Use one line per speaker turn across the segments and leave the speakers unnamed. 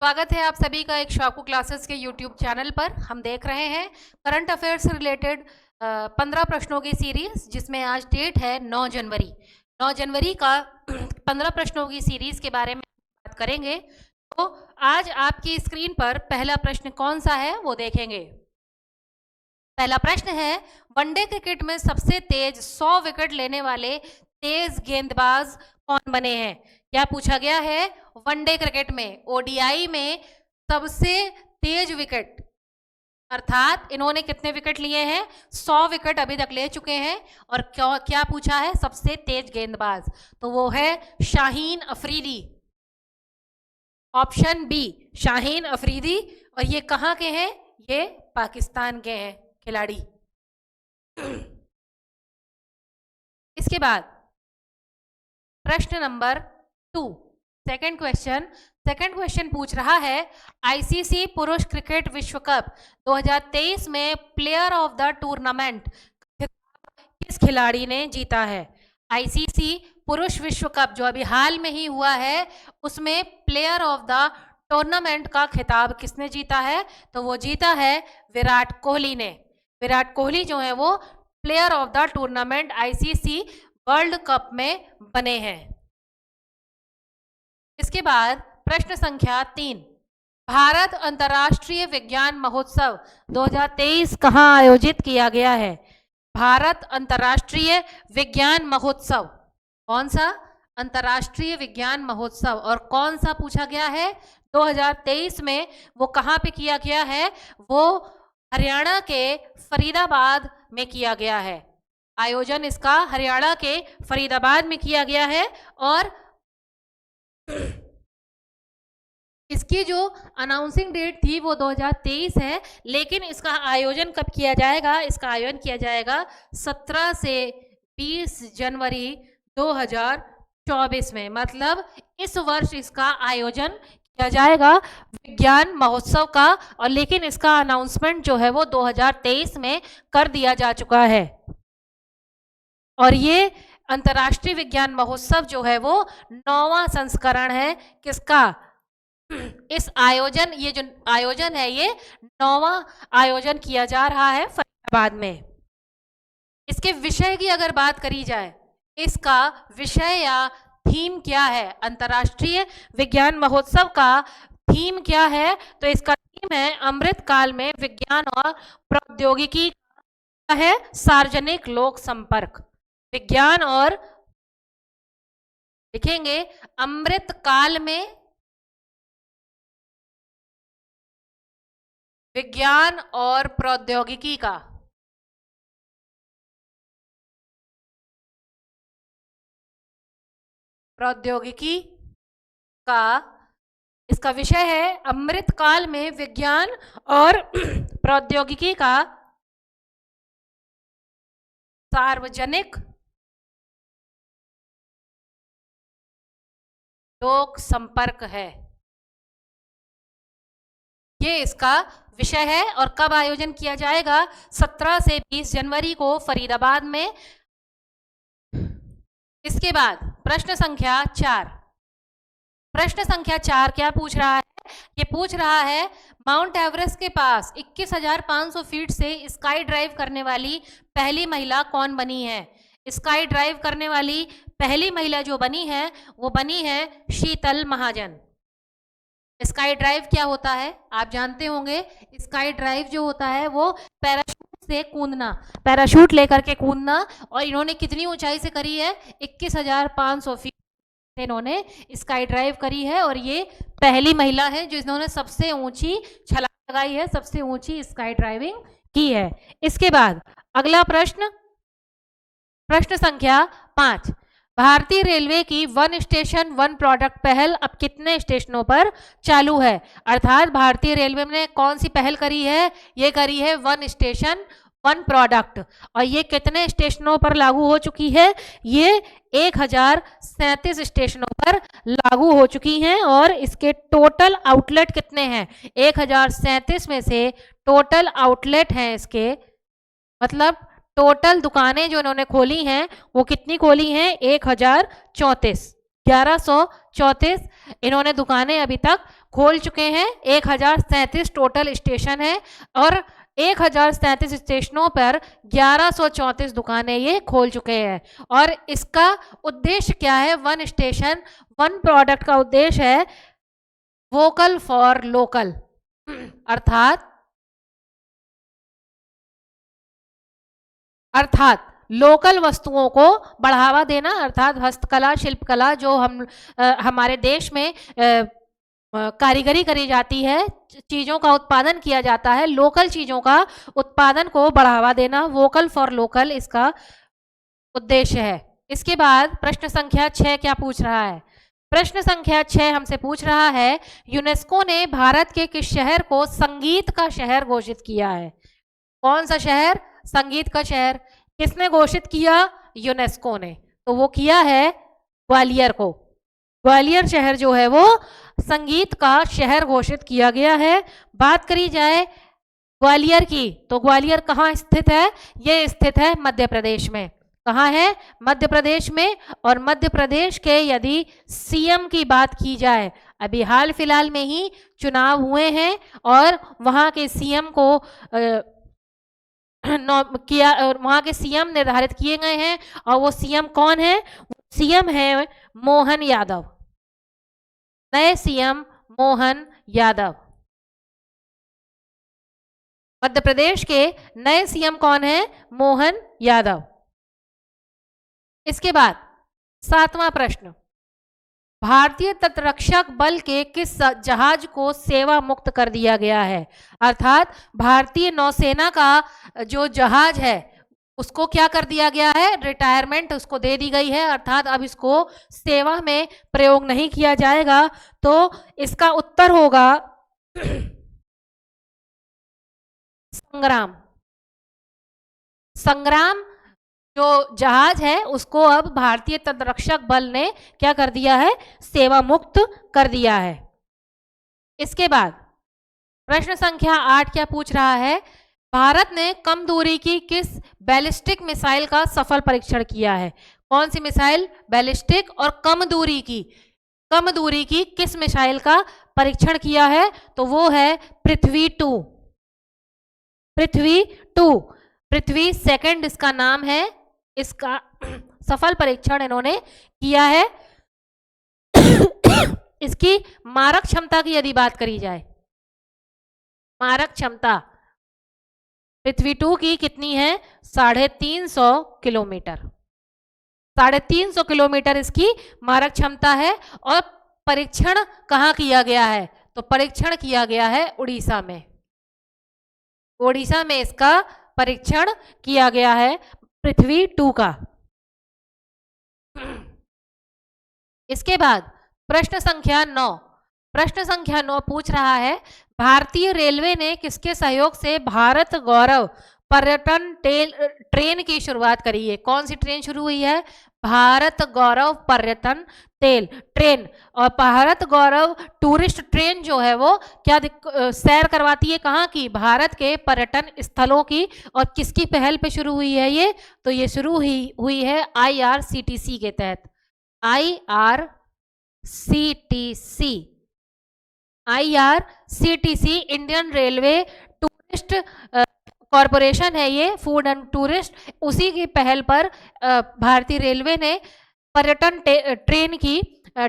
स्वागत है आप सभी का एक शाकू क्लासेस के YouTube चैनल पर। हम देख रहे हैं करंट अफेयर से रिलेटेड 15 प्रश्नों की सीरीज, जिसमें आज डेट है 9 जनवरी। 9 जनवरी का 15 प्रश्नों की सीरीज के बारे में बात करेंगे। तो आज आपकी स्क्रीन पर पहला प्रश्न कौन सा है वो देखेंगे। पहला प्रश्न है, वनडे क्रिकेट में सबसे तेज 100 विकेट लेने वाले तेज गेंदबाज कौन बने हैं। क्या पूछा गया है, वनडे क्रिकेट में ओडीआई में सबसे तेज विकेट, अर्थात इन्होंने कितने विकेट लिए हैं, 100 विकेट अभी तक ले चुके हैं। और क्या पूछा है, सबसे तेज गेंदबाज, तो वो है शाहीन अफरीदी। Option B Shaheen Afridi. और ये कहाँ के हैं, ये पाकिस्तान के हैं खिलाड़ी। इसके बाद प्रश्न नंबर 2, सेकंड क्वेश्चन पूछ रहा है, आईसीसी पुरुष क्रिकेट विश्व कप 2023 में प्लेयर ऑफ द टूर्नामेंट किस खिलाड़ी ने जीता है। आईसीसी पुरुष विश्व कप जो अभी हाल में ही हुआ है, उसमें प्लेयर ऑफ द टूर्नामेंट का खिताब किसने जीता है, तो वो जीता है विराट कोहली ने। विराट कोहली जो है वो player of the tournament ICC world cup में बने हैं। इसके बाद प्रश्न संख्या 3, भारत अंतर्राष्ट्रीय विज्ञान महोत्सव 2023 कहाँ आयोजित किया गया है। भारत अंतर्राष्ट्रीय विज्ञान महोत्सव, कौन सा अंतर्राष्ट्रीय विज्ञान महोत्सव, और कौन सा पूछा गया है 2023 में, वो कहाँ पे किया गया है, वो हरियाणा के फरीदाबाद में किया गया है। आयोजन इसका हरियाणा के फरीदाबाद में किया गया है। और इसकी जो अनाउंसिंग डेट थी वो 2023 है, लेकिन इसका आयोजन कब किया जाएगा, इसका आयोजन किया जाएगा 17 से 20 जनवरी 2024 में। मतलब इस वर्ष इसका आयोजन किया जाएगा विज्ञान महोत्सव का, और लेकिन इसका अनाउंसमेंट जो है वो 2023 में कर दिया जा चुका है। और ये अंतर्राष्ट्रीय विज्ञान महोत्सव जो है वो 9वां संस्करण है किसका, इस आयोजन, ये जो आयोजन है ये 9वां आयोजन किया जा रहा है फरीदाबाद में। इसके विषय की अगर बात करी जाए, इसका विषय या थीम क्या है, अंतर्राष्ट्रीय विज्ञान महोत्सव का थीम क्या है, तो इसका थीम है अमृत काल में विज्ञान और प्रौद्योगिकी का है सार्वजनिक लोक संपर्क। विज्ञान और, लिखेंगे अमृत काल में विज्ञान और प्रौद्योगिकी का, प्रौद्योगिकी का इसका विषय है अमृत काल में विज्ञान और प्रौद्योगिकी का सार्वजनिक लोक संपर्क है, ये इसका विषय है। और कब आयोजन किया जाएगा, 17 से 20 जनवरी को फरीदाबाद में। इसके बाद प्रश्न संख्या 4, क्या पूछ रहा है, ये पूछ रहा है, माउंट एवरेस्ट के पास 21,500 फीट से स्काई ड्राइव करने वाली पहली महिला कौन बनी है। स्काई ड्राइव करने वाली पहली महिला जो बनी है वो बनी है शीतल महाजन। स्काई ड्राइव क्या होता है आप जानते होंगे। स्काई ड्राइव जो होता है वो पैराशूट से कूदना, पैराशूट लेकर के कूदना। और इन्होंने कितनी ऊंचाई से करी है, 21,500 फीट से इन्होंने स्काई ड्राइव करी है। और ये पहली महिला है जो इन्होंने सबसे ऊंची छलांग लगाई है, सबसे ऊंची स्काई ड्राइविंग की है। इसके बाद अगला प्रश्न संख्या 5, भारतीय रेलवे की वन स्टेशन वन प्रोडक्ट पहल अब कितने स्टेशनों पर चालू है। अर्थात भारतीय रेलवे ने कौन सी पहल करी है, ये करी है वन स्टेशन वन प्रोडक्ट। और ये कितने स्टेशनों पर लागू हो चुकी है, ये 1037 स्टेशनों पर लागू हो चुकी हैं। और इसके टोटल आउटलेट कितने हैं, 1037 में से टोटल आउटलेट हैं इसके, मतलब टोटल दुकानें जो इन्होंने खोली हैं वो कितनी खोली हैं, 1134 इन्होंने दुकानें अभी तक खोल चुके हैं। 1037 टोटल स्टेशन है और 1037 स्टेशनों पर 1134 दुकानें ये खोल चुके हैं। और इसका उद्देश्य क्या है? वन स्टेशन वन प्रोडक्ट का उद्देश्य है वोकल फॉर लोकल, अर्थात लोकल वस्तुओं को बढ़ावा देना, अर्थात हस्तकला शिल्पकला जो हमारे देश में कारीगरी करी जाती है, चीज़ों का उत्पादन किया जाता है, लोकल चीज़ों का उत्पादन को बढ़ावा देना, वोकल फॉर लोकल इसका उद्देश्य है। इसके बाद प्रश्न संख्या 6 क्या पूछ रहा है? प्रश्न संख्या 6 हमसे पूछ रहा है, यूनेस्को ने भारत के किस शहर को संगीत का शहर घोषित किया है? कौन सा शहर? संगीत का शहर। किसने घोषित किया? यूनेस्को ने। तो वो किया है ग्वालियर को। ग्वालियर शहर जो है वो संगीत का शहर घोषित किया गया है। बात करी जाए ग्वालियर की, तो ग्वालियर कहाँ स्थित है? ये स्थित है मध्य प्रदेश में। कहाँ है? मध्य प्रदेश में। और मध्य प्रदेश के यदि सीएम की बात की जाए, अभी हाल फिलहाल में ही चुनाव हुए हैं और वहाँ के सीएम को वहाँ के सीएम निर्धारित किए गए हैं। और वो सीएम कौन है? सीएम है मोहन यादव। नए सीएम मोहन यादव। मध्य प्रदेश के नए सीएम कौन है? मोहन यादव। इसके बाद 7वां प्रश्न, भारतीय तटरक्षक बल के किस जहाज को सेवा मुक्त कर दिया गया है? अर्थात भारतीय नौसेना का जो जहाज है उसको क्या कर दिया गया है? रिटायरमेंट उसको दे दी गई है, अर्थात अब इसको सेवा में प्रयोग नहीं किया जाएगा। तो इसका उत्तर होगा संग्राम। संग्राम जो जहाज है उसको अब भारतीय तटरक्षक बल ने क्या कर दिया है? सेवा मुक्त कर दिया है। इसके बाद प्रश्न संख्या 8 क्या पूछ रहा है? भारत ने कम दूरी की किस बैलिस्टिक मिसाइल का सफल परीक्षण किया है? कौन सी मिसाइल? बैलिस्टिक और कम दूरी की किस मिसाइल का परीक्षण किया है? तो वो है पृथ्वी-2। पृथ्वी सेकंड इसका नाम है। इसका सफल परीक्षण इन्होंने किया है। इसकी मारक क्षमता की यदि बात करी जाए, मारक क्षमता पृथ्वी-2 की कितनी है? 350 किलोमीटर। 350 किलोमीटर इसकी मारक क्षमता है। और परीक्षण कहाँ किया गया है? तो परीक्षण किया गया है उड़ीसा में। उड़ीसा में इसका परीक्षण किया गया है पृथ्वी-2 का। इसके बाद प्रश्न संख्या 9। प्रश्न संख्या 9 पूछ रहा है, भारतीय रेलवे ने किसके सहयोग से भारत गौरव पर्यटन ट्रेन की शुरुआत करी है? कौन सी ट्रेन शुरू हुई है? भारत गौरव पर्यटन ट्रेन। और भारत गौरव टूरिस्ट ट्रेन जो है वो क्या सैर करवाती है? कहाँ की? भारत के पर्यटन स्थलों की। और किसकी पहल पे शुरू हुई है ये? तो ये शुरू हुई है IRCTC के तहत। IRCTC Indian railway tourist corporation है ये, फूड एंड टूरिस्ट। उसी की पहल पर भारतीय रेलवे ने पर्यटन ट्रेन की,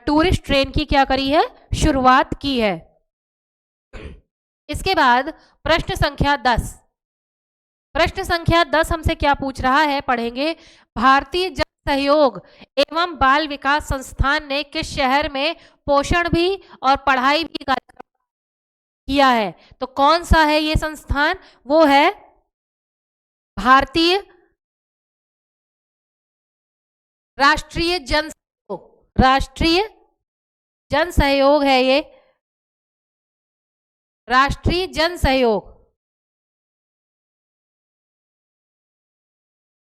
टूरिस्ट ट्रेन की क्या करी है? शुरुआत की है। इसके बाद प्रश्न संख्या 10। प्रश्न संख्या 10 हमसे क्या पूछ रहा है? पढ़ेंगे। भारतीय जन सहयोग एवं बाल विकास संस्थान ने किस शहर में पोषण भी और पढ़ाई भी कार्यक्रम किया है? तो कौन सा है ये संस्थान? वो है भारतीय राष्ट्रीय जन सहयोग है ये। राष्ट्रीय जन सहयोग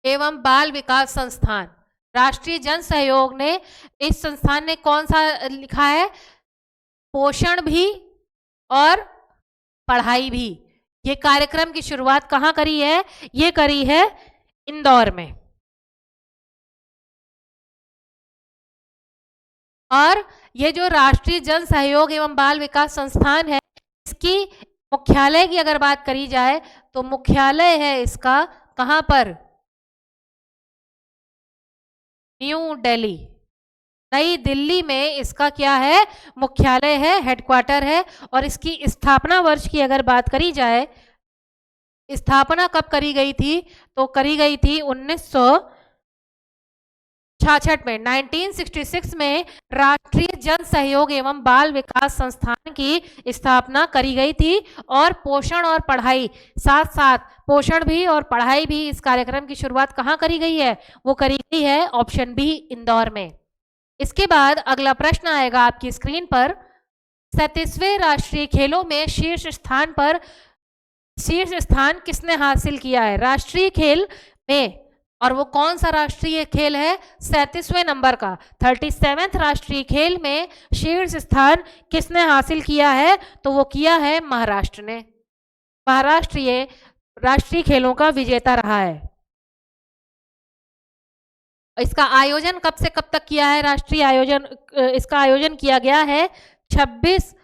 एवं बाल विकास संस्थान। राष्ट्रीय जन सहयोग ने, इस संस्थान ने कौन सा लिखा है? पोषण भी और पढ़ाई भी। ये कार्यक्रम की शुरुआत कहाँ करी है? ये करी है इंदौर में। और ये जो राष्ट्रीय जन सहयोग एवं बाल विकास संस्थान है, इसकी मुख्यालय की अगर बात करी जाए तो मुख्यालय है इसका कहां पर? न्यू दिल्ली, नई दिल्ली में इसका क्या है? मुख्यालय है, हेडक्वार्टर है। और इसकी स्थापना वर्ष की अगर बात करी जाए, स्थापना कब करी गई थी? तो करी गई थी 1966 में, 1966 में राष्ट्रीय जन सहयोग एवं बाल विकास संस्थान की स्थापना करी गई थी। और पोषण और पढ़ाई, साथ साथ पोषण भी और पढ़ाई भी, इस कार्यक्रम की शुरुआत कहाँ करी गई है? वो करी गई है ऑप्शन बी, इंदौर में। इसके बाद अगला प्रश्न आएगा आपकी स्क्रीन पर, 37वें राष्ट्रीय खेलों में शीर्ष स्थान किसने हासिल किया है राष्ट्रीय खेल में? और वो कौन सा राष्ट्रीय खेल है? 37वें नंबर का 37th राष्ट्रीय खेल में शीर्ष स्थान किसने हासिल किया है? तो वो किया है महाराष्ट्र ने। महाराष्ट्र ये राष्ट्रीय खेलों का विजेता रहा है। इसका आयोजन कब से कब तक किया है? राष्ट्रीय आयोजन, इसका आयोजन किया गया है 26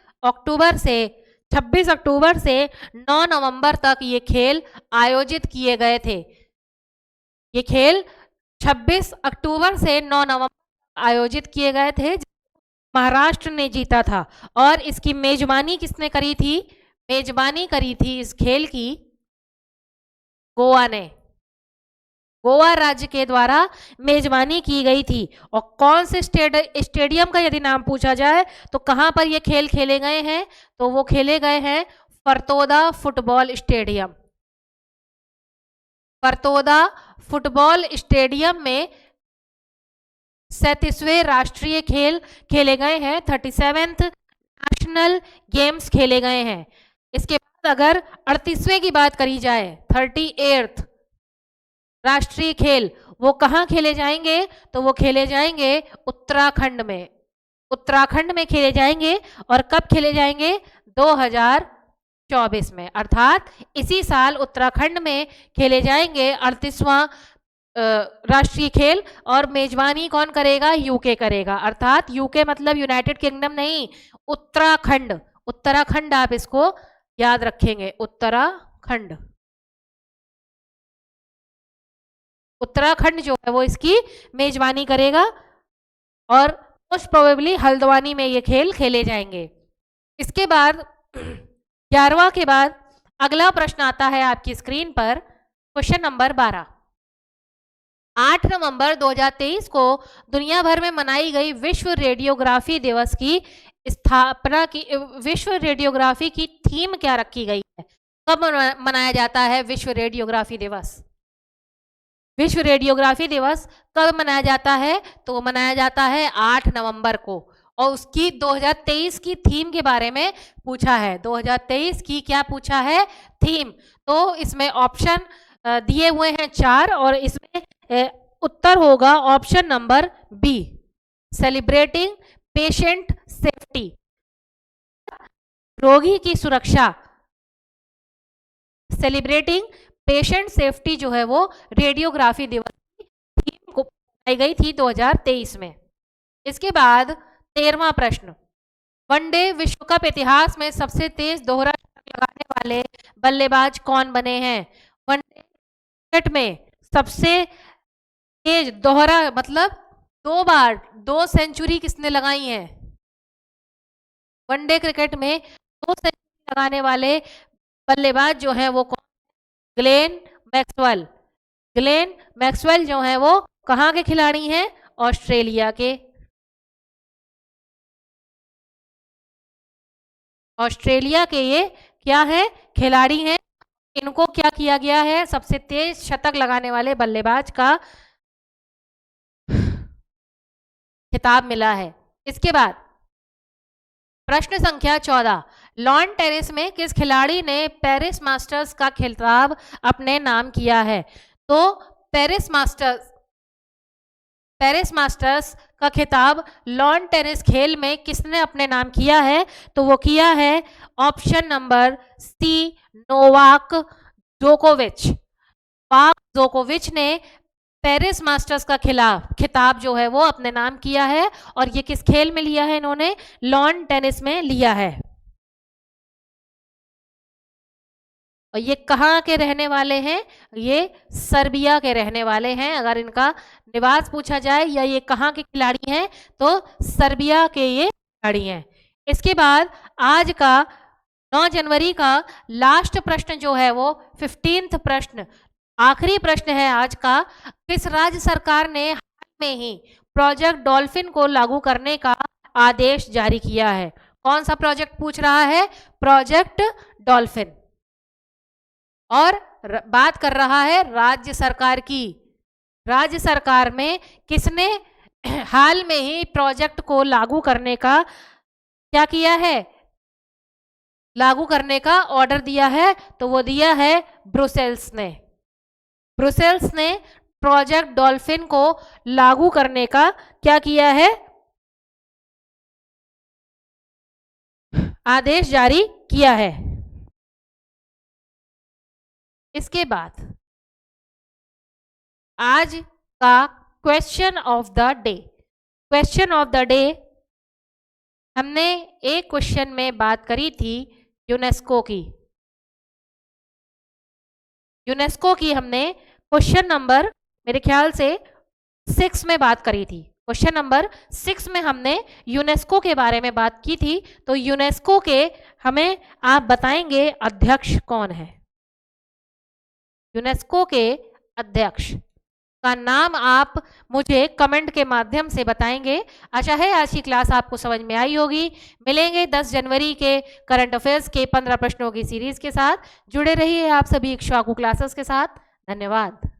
अक्टूबर से 9 नवंबर तक ये खेल आयोजित किए गए थे। ये खेल 26 अक्टूबर से 9 नवंबर आयोजित किए गए थे, महाराष्ट्र ने जीता था। और इसकी मेजबानी किसने करी थी? मेजबानी करी थी इस खेल की गोवा ने, गोवा राज्य के द्वारा मेजबानी की गई थी। और कौन से स्टेडियम का यदि नाम पूछा जाए तो कहां पर ये खेल खेले गए हैं? तो वो खेले गए हैं फरतोदा फुटबॉल स्टेडियम। फरतोदा फुटबॉल स्टेडियम में 37वें राष्ट्रीय खेल खेले गए हैं, 37th नेशनल गेम्स खेले गए हैं। इसके बाद अगर 38वें की बात करी जाए, 38th राष्ट्रीय खेल, वो कहाँ खेले जाएंगे? तो वो खेले जाएंगे उत्तराखंड में। उत्तराखंड में खेले जाएंगे। और कब खेले जाएंगे? 2024 में, अर्थात इसी साल उत्तराखंड में खेले जाएंगे 38वां राष्ट्रीय खेल। और मेजबानी कौन करेगा? यूके करेगा, अर्थात यूके मतलब यूनाइटेड किंगडम नहीं, उत्तराखंड। उत्तराखंड आप इसको याद रखेंगे, उत्तराखंड। उत्तराखंड जो है वो इसकी मेजबानी करेगा। और मोस्ट प्रोबेबली हल्द्वानी में ये खेल खेले जाएंगे। इसके बाद 11वां के बाद अगला प्रश्न आता है आपकी स्क्रीन पर, क्वेश्चन नंबर 12। 8 नवंबर 2023 को दुनिया भर में मनाई गई विश्व रेडियोग्राफी दिवस की स्थापना की, विश्व रेडियोग्राफी की थीम क्या रखी गई है? कब मनाया जाता है विश्व रेडियोग्राफी दिवस? विश्व रेडियोग्राफी दिवस कब मनाया जाता है? तो मनाया जाता है 8 नवंबर को। और उसकी 2023 की थीम के बारे में पूछा है। 2023 की क्या पूछा है? थीम। तो इसमें ऑप्शन दिए हुए हैं 4 और इसमें उत्तर होगा option number B, celebrating patient safety, रोगी की सुरक्षा। सेलिब्रेटिंग पेशेंट सेफ्टी जो है वो रेडियोग्राफी दिवस की थीम को बनाई गई थी 2023 में। इसके बाद 13वां प्रश्न, वनडे विश्व कप इतिहास में सबसे तेज दोहरा लगाने वाले बल्लेबाज कौन बने हैं? वनडे क्रिकेट में सबसे तेज दोहरा मतलब 2 बार 2 सेंचुरी किसने लगाई है? वनडे क्रिकेट में 2 सेंचुरी लगाने वाले बल्लेबाज जो है वो कौन? Glenn Maxwell. ग्लेन मैक्सवेल जो है वो कहाँ के खिलाड़ी हैं? ऑस्ट्रेलिया के। ऑस्ट्रेलिया के ये क्या है? खिलाड़ी हैं। इनको क्या किया गया है? सबसे तेज शतक लगाने वाले बल्लेबाज का खिताब मिला है। इसके बाद प्रश्न संख्या 14, लॉन टेनिस में किस खिलाड़ी ने पेरिस मास्टर्स का खिताब अपने नाम किया है? तो पेरिस मास्टर्स का खिताब लॉन टेनिस खेल में किसने अपने नाम किया है? तो वो किया है ऑप्शन नंबर सी, नोवाक जोकोविच। नोवाक जोकोविच ने पेरिस मास्टर्स का खिताब जो है वो अपने नाम किया है, और ये किस खेल में लिया है इन्होंने? लॉन टेनिस में लिया है। और ये कहाँ के रहने वाले हैं? ये सर्बिया के रहने वाले हैं। अगर इनका निवास पूछा जाए या ये कहाँ के खिलाड़ी हैं, तो सर्बिया के ये खिलाड़ी हैं। इसके बाद आज का 9 जनवरी का लास्ट प्रश्न जो है वो 15th प्रश्न, आखिरी प्रश्न है आज का। किस राज्य सरकार ने हाल में ही प्रोजेक्ट डॉल्फिन को लागू करने का आदेश जारी किया है? कौन सा प्रोजेक्ट पूछ रहा है? Project dolphin. और बात कर रहा है राज्य सरकार की। राज्य सरकार में किसने हाल में ही प्रोजेक्ट को लागू करने का क्या किया है? लागू करने का ऑर्डर दिया है, तो वो दिया है ब्रुसेल्स ने। ब्रुसेल्स ने प्रोजेक्ट डॉल्फिन को लागू करने का क्या किया है? आदेश जारी किया है। इसके बाद आज का question of the day. Question of the day, हमने एक क्वेश्चन में बात करी थी यूनेस्को की। यूनेस्को की हमने क्वेश्चन नंबर मेरे ख्याल से 6 में बात करी थी। क्वेश्चन नंबर 6 में हमने यूनेस्को के बारे में बात की थी। तो यूनेस्को के हमें आप बताएंगे अध्यक्ष कौन है? यूनेस्को के अध्यक्ष का नाम आप मुझे कमेंट के माध्यम से बताएंगे। आशा है आज की क्लास आपको समझ में आई होगी। मिलेंगे 10 जनवरी के करंट अफेयर्स के 15 प्रश्नों की सीरीज के साथ। जुड़े रहिए आप सभी इक्ष्वाकु क्लासेस के साथ। धन्यवाद।